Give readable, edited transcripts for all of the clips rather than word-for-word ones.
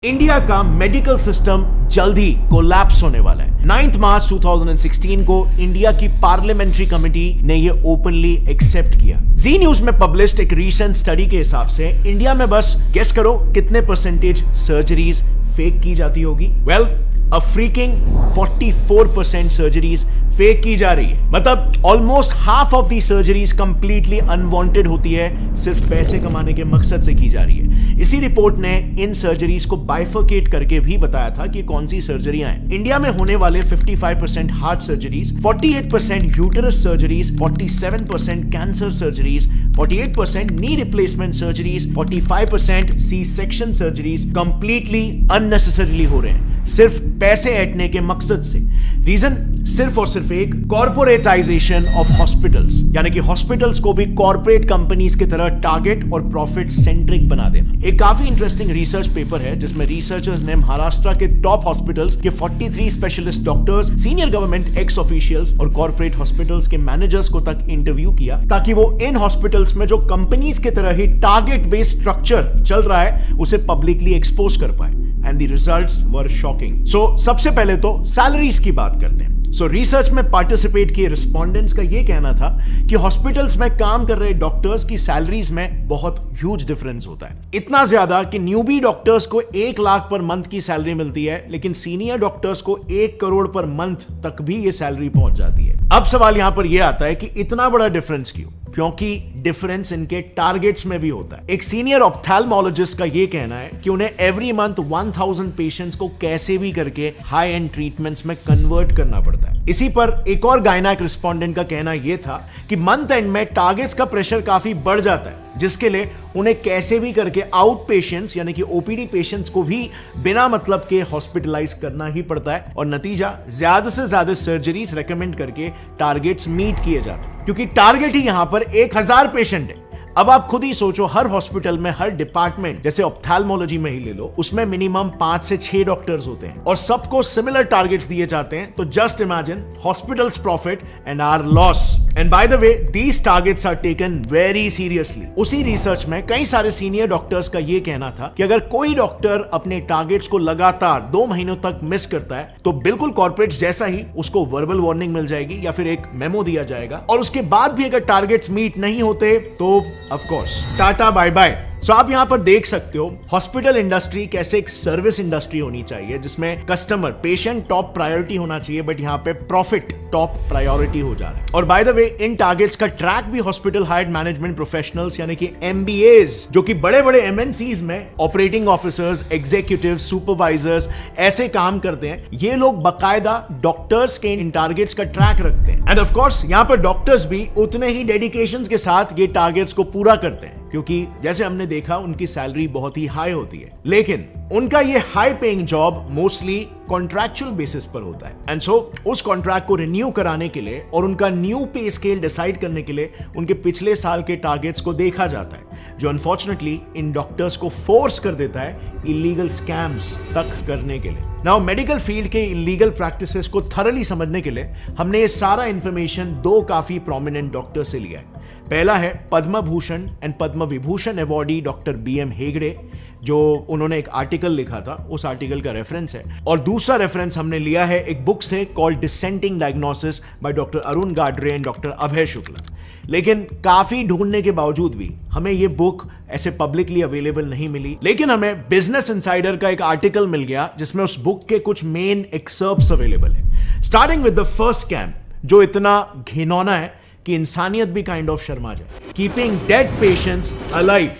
India का medical system जल्द ही collapse होने वाला है। 9 मार्च 2016 को इंडिया की पार्लियामेंट्री कमेटी ने ये ओपनली एक्सेप्ट किया। जी न्यूज में पब्लिश्ड एक रीसेंट स्टडी के हिसाब से इंडिया में बस गेस करो कितने परसेंटेज सर्जरीज फेक की जाती होगी। वेल, अ फ्रीकिंग 44% सर्जरीज फेक की जा रही है। मतलब almost half of the surgeries completely unwanted होती है, सिर्फ पैसे कमाने के मकसद से की जा रही है। इसी रिपोर्ट ने इन सर्जरीज को बाइफरकेट करके भी बताया था कि कौन सी सर्जरियां हैं। इंडिया में होने वाले 55% heart surgeries, 48% uterus surgeries, 47% cancer surgeries, 48% knee replacement surgeries, 45% C section surgeries completely unnecessarily हो रहे हैं, सिर्फ पैसे ऐंठने के मकसद से। रीजन सिर्फ और सिर्फ एक, कॉर्पोरेटाइजेशन ऑफ हॉस्पिटल्स, यानी कि हॉस्पिटल्स को भी कॉर्पोरेट कंपनीज की तरह टारगेट और प्रॉफिट सेंट्रिक बना देना। एक काफी इंटरेस्टिंग रिसर्च पेपर है जिसमें रिसर्चर्स ने महाराष्ट्र के टॉप हॉस्पिटल्स के 43 specialist doctors, senior government x officials और कॉर्पोरेट हॉस्पिटल्स के मैनेजर्स को तक इंटरव्यू किया, ताकि वो इन हॉस्पिटल्स में जो कंपनीज की तरह ही टारगेट बेस्ड स्ट्रक्चर चल रहा है उसे पब्लिकली एक्सपोज कर पाए। And the results were shocking. So, सबसे पहले तो सैलरीज की बात करते हैं। रिसर्च में पार्टिसिपेट किए रिस्पोंडेंट्स का यह कहना था कि हॉस्पिटल्स में काम कर रहे डॉक्टर्स की सैलरीज में बहुत ह्यूज डिफरेंस होता है। इतना ज्यादा कि न्यूबी डॉक्टर्स को 1 लाख पर मंथ की सैलरी मिलती है, लेकिन सीनियर डॉक्टर्स को 1 करोड़ पर मंथ तक भी ये सैलरी पहुंच जाती है। अब सवाल यहां पर यह आता है कि इतना बड़ा डिफरेंस क्यों? क्योंकि डिफरेंस इनके टारगेट्स में भी होता है। एक सीनियर ऑप्थेल्मोलॉजिस्ट का यह कहना है कि उन्हें एवरी मंथ 1000 पेशेंट्स को कैसे भी करके हाई एंड ट्रीटमेंट्स में कन्वर्ट करना पड़ता है। इसी पर एक और गायनेक रिस्पोंडेंट का कहना यह था कि मंथ एंड में टारगेट्स का प्रेशर काफी बढ़ जाता है, जिसके लिए उन्हें कैसे भी करके आउट पेशेंट्स यानी कि ओपीडी पेशेंट्स को भी बिना मतलब के हॉस्पिटलाइज करना ही पड़ता है, और नतीजा ज्यादा से ज्यादा सर्जरीज रेकमेंड करके टारगेट्स मीट किए जाते हैं, क्योंकि टारगेट ही यहां पर 1000 पेशेंट है। अब आप खुद ही सोचो, हर हॉस्पिटल में हर डिपार्टमेंट, जैसे ऑप्थेल्मोलॉजी में ही ले लो, उसमें मिनिमम 5 से 6 डॉक्टर्स होते हैं और सबको सिमिलर टारगेट्स दिए जाते हैं। तो just imagine hospitals profit and our loss. And by the way, these targets are taken very seriously. उसी रिसर्च में कई सारे सीनियर डॉक्टर्स का यह कहना था कि अगर कोई डॉक्टर अपने टारगेट्स को लगातार 2 महीनों तक मिस करता है तो बिल्कुल कॉर्पोरेट्स जैसा ही उसको वर्बल वार्निंग मिल जाएगी या फिर एक मेमो दिया जाएगा, और उसके बाद भी अगर टारगेट्स मीट नहीं होते तो of course tata bye bye. So आप यहां पर देख सकते हो हॉस्पिटल इंडस्ट्री कैसे एक सर्विस इंडस्ट्री होनी चाहिए, जिसमें कस्टमर, पेशेंट टॉप प्रायोरिटी होना चाहिए, बट यहां पे प्रॉफिट टॉप प्रायोरिटी हो जा रहा है। और bye the way, in targets का ट्रैक भी हॉस्पिटल हायर्ड मैनेजमेंट प्रोफेशनल्स यानी कि MBAs, जो कि बड़े बड़े MNCs में ऑपरेटिंग ऑफिसर्स, एग्जीक्यूटिव, सुपरवाइजर्स ऐसे काम करते हैं, ये लोग बकायदा डॉक्टर्स के इन टारगेट्स का ट्रैक रखते हैं। एंड ऑफ कोर्स यहां पर डॉक्टर्स भी उतने ही डेडिकेशन के साथ ये टारगेट्स को पूरा करते हैं, क्योंकि जैसे हमने देखा उनकी सैलरी बहुत ही हाई होती है, लेकिन उनका ये high paying job mostly contractual basis पर होता है। एंड सो उस कॉन्ट्रैक्ट को रिन्यू कराने के लिए और उनका न्यू पे स्केल डिसाइड करने के लिए उनके पिछले साल के टारगेट्स को देखा जाता है, जो अनफॉर्चुनेटली इन डॉक्टर्स को फोर्स कर देता है इलीगल स्कैम्स तक करने के लिए। नाउ मेडिकल फील्ड के इलीगल प्रैक्टिसेस को थरली समझने के लिए हमने ये सारा इंफॉर्मेशन 2 काफी प्रोमिनेंट डॉक्टर से लिया है। पहला है Padma Bhushan and Padma Vibhushan awardee doctor BM Hegde, जो उन्होंने एक आर्टिकल लिखा था, उस आर्टिकल का रेफरेंस है। और दूसरा रेफरेंस हमने लिया है एक बुक से called dissenting diagnosis by doctor Arun Gadre and doctor Abhay Shukla. लेकिन काफी ढूंढने के बावजूद भी हमें ये बुक ऐसे पब्लिकली अवेलेबल नहीं मिली, लेकिन हमें बिजनेस इनसाइडर का एक आर्टिकल मिल गया जिसमें उस बुक के कुछ मेन एक्सर्प्ट्स अवेलेबल है। Starting with the first scam, जो इतना घिनौना है कि इंसानियत भी काइंड ऑफ शर्मा जाए। Keeping dead patients alive.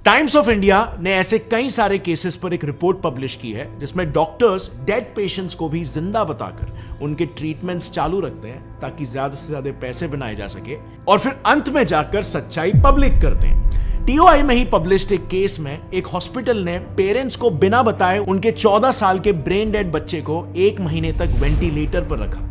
Times of India ने ऐसे कई सारे केसेस पर एक रिपोर्ट पब्लिश की है जिसमें डॉक्टर्स डेड पेशेंट्स को भी जिंदा बताकर उनके ट्रीटमेंट्स चालू रखते हैं, ताकि ज्यादा से ज्यादा पैसे बनाए जा सके, और फिर अंत में जाकर सच्चाई पब्लिक करते हैं। TOI में ही पब्लिश्ड एक केस में एक हॉस्पिटल ने पेरेंट्स को बिना बताए उनके 14 साल के ब्रेन डेड बच्चे को 1 महीने तक वेंटिलेटर पर रखा।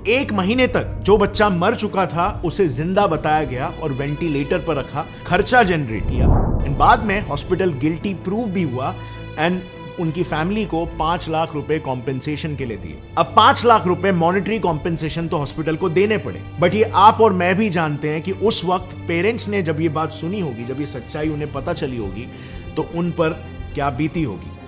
1 महीने तक जो बच्चा मर चुका था उसे जिंदा बताया गया और वेंटिलेटर पर रखा, खर्चा जनरेट किया, एंड बाद में हॉस्पिटल गिल्टी प्रूव भी हुआ एंड उनकी फैमिली को 5 लाख रुपए कॉम्पेंसेशन के लिए दिए। अब 5 लाख रुपए मॉनेटरी कॉम्पेंसेशन तो हॉस्पिटल को देने पड़े, बट ये आप और मैं भी जानते हैं कि उस वक्त पेरेंट्स ने जब ये बात सुनी होगी, जब ये सच्चाई उन्हें पता चली होगी, तो उन पर क्या बीती होगी।